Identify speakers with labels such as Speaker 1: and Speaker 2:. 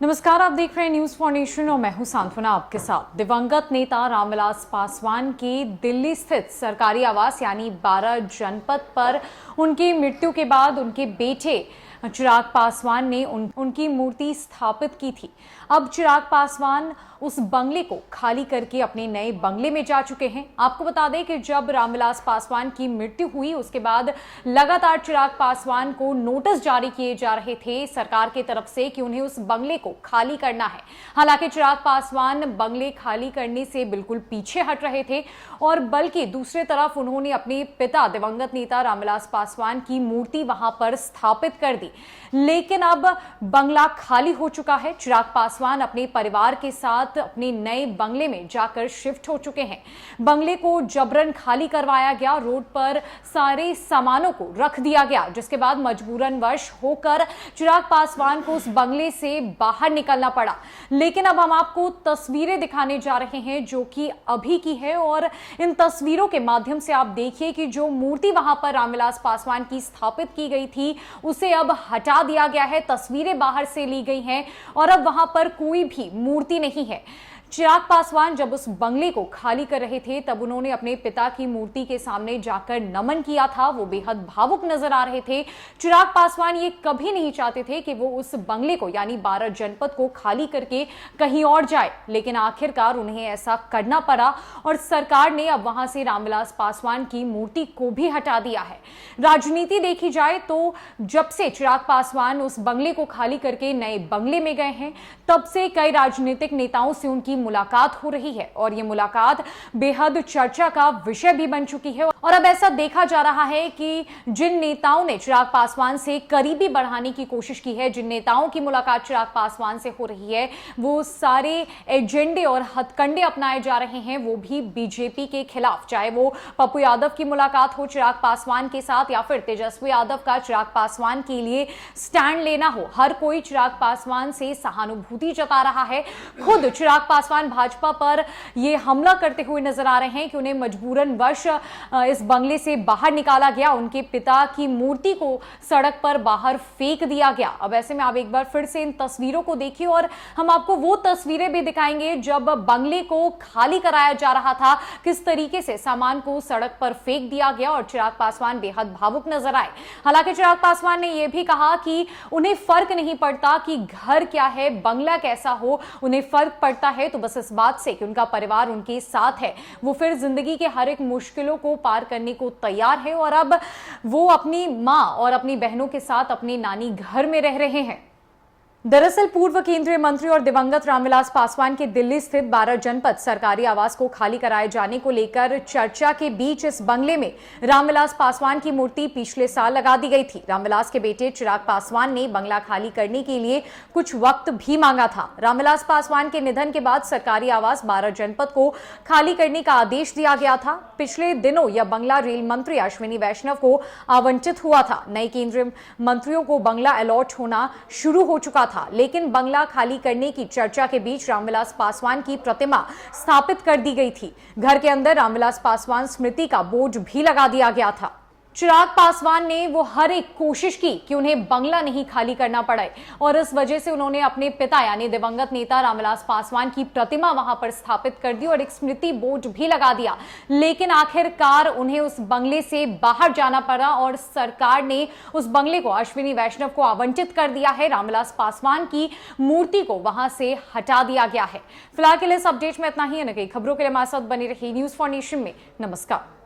Speaker 1: नमस्कार, आप देख रहे हैं न्यूज फॉर नेशन और मैं हूं सांत्वना आपके साथ। दिवंगत नेता रामविलास पासवान की दिल्ली स्थित सरकारी आवास यानी 12 जनपद पर उनकी मृत्यु के बाद उनके बेटे चिराग पासवान ने उनकी मूर्ति स्थापित की थी। अब चिराग पासवान उस बंगले को खाली करके अपने नए बंगले में जा चुके हैं। आपको बता दें कि जब रामविलास पासवान की मृत्यु हुई उसके बाद लगातार चिराग पासवान को नोटिस जारी किए जा रहे थे सरकार की तरफ से कि उन्हें उस बंगले को खाली करना है। हालांकि चिराग पासवान बंगले खाली करने से बिल्कुल पीछे हट रहे थे और बल्कि दूसरी तरफ उन्होंने अपने पिता दिवंगत नेता रामविलास पासवान की मूर्ति वहां पर स्थापित कर दी। लेकिन अब बंगला खाली हो चुका है। चिराग पासवान अपने परिवार के साथ अपने नए बंगले में जाकर शिफ्ट हो चुके हैं। बंगले को जबरन खाली करवाया गया, रोड पर सारे सामानों को रख दिया गया, जिसके बाद मजबूरन वश होकर चिराग पासवान को उस बंगले से बाहर निकलना पड़ा। लेकिन अब हम आपको तस्वीरें दिखाने जा रहे हैं जो कि अभी की है और इन तस्वीरों के माध्यम से आप देखिए कि जो मूर्ति वहां पर रामविलास पासवान की स्थापित की गई थी उसे अब हटा दिया गया है। तस्वीरें बाहर से ली गई हैं और अब वहां पर कोई भी मूर्ति नहीं है। चिराग पासवान जब उस बंगले को खाली कर रहे थे तब उन्होंने अपने पिता की मूर्ति के सामने जाकर नमन किया था। वो बेहद भावुक नजर आ रहे थे। चिराग पासवान ये कभी नहीं चाहते थे कि वो उस बंगले को यानी 12 जनपद को खाली करके कहीं और जाए, लेकिन आखिरकार उन्हें ऐसा करना पड़ा और सरकार ने अब वहां से रामविलास पासवान की मूर्ति को भी हटा दिया है। राजनीति देखी जाए तो जब से चिराग पासवान उस बंगले को खाली करके नए बंगले में गए हैं तब से कई राजनीतिक नेताओं से उनकी मुलाकात हो रही है और ये मुलाकात बेहद चर्चा का विषय भी बन चुकी है। और अब ऐसा देखा जा रहा है कि जिन नेताओं ने चिराग पासवान से करीबी बढ़ाने की कोशिश की है, जिन नेताओं की मुलाकात चिराग पासवान से हो रही है, वो सारे एजेंडे और हथकंडे अपनाए जा रहे हैं, वो भी बीजेपी के खिलाफ। चाहे वो पप्पू यादव की मुलाकात हो चिराग पासवान के साथ या फिर तेजस्वी यादव का चिराग पासवान के लिए स्टैंड लेना हो, हर कोई चिराग पासवान से सहानुभूति जता रहा है। खुद चिराग पासवान भाजपा पर यह हमला करते हुए नजर आ रहे हैं कि उन्हें मजबूरन वश इस बंगले से बाहर निकाला गया, उनके पिता की मूर्ति को सड़क पर बाहर फेंक दिया गया। अब ऐसे में आप एक बार फिर से इन तस्वीरों को देखिए और हम आपको वो तस्वीरें भी दिखाएंगे जब बंगले को खाली कराया जा रहा था, किस तरीके से सामान को सड़क पर फेंक दिया गया और चिराग पासवान बेहद भावुक नजर आए। हालांकि चिराग पासवान ने यह भी कहा कि उन्हें फर्क नहीं पड़ता कि घर क्या है, बंगला कैसा हो, उन्हें फर्क पड़ता है तो बस इस बात से कि उनका परिवार उनके साथ है। वो फिर जिंदगी के हर एक मुश्किलों को पार करने को तैयार है और अब वो अपनी मां और अपनी बहनों के साथ अपनी नानी घर में रह रहे हैं। दरअसल पूर्व केंद्रीय मंत्री और दिवंगत रामविलास पासवान के दिल्ली स्थित 12 जनपद सरकारी आवास को खाली कराए जाने को लेकर चर्चा के बीच इस बंगले में रामविलास पासवान की मूर्ति पिछले साल लगा दी गई थी। रामविलास के बेटे चिराग पासवान ने बंगला खाली करने के लिए कुछ वक्त भी मांगा था। रामविलास पासवान के निधन के बाद सरकारी आवास 12 जनपद को खाली करने का आदेश दिया गया था। पिछले दिनों यह बंगला रेल मंत्री अश्विनी वैष्णव को आवंटित हुआ था। नए केंद्रीय मंत्रियों को बंगला अलॉट होना शुरू हो चुका था, लेकिन बंगला खाली करने की चर्चा के बीच रामविलास पासवान की प्रतिमा स्थापित कर दी गई थी। घर के अंदर रामविलास पासवान स्मृति का बोर्ड भी लगा दिया गया था। चिराग पासवान ने वो हर एक कोशिश की कि उन्हें बंगला नहीं खाली करना पड़े और इस वजह से उन्होंने अपने पिता यानी दिवंगत नेता रामविलास पासवान की प्रतिमा वहां पर स्थापित कर दी और एक स्मृति बोर्ड भी लगा दिया। लेकिन आखिरकार उन्हें उस बंगले से बाहर जाना पड़ा और सरकार ने उस बंगले को अश्विनी वैष्णव को आवंटित कर दिया है। रामविलास पासवान की मूर्ति को वहां से हटा दिया गया है। फिलहाल के लिए इस अपडेट में इतना ही है। न कई खबरों के लिए हमारे साथ बने रही न्यूज फॉर नेशन में। नमस्कार।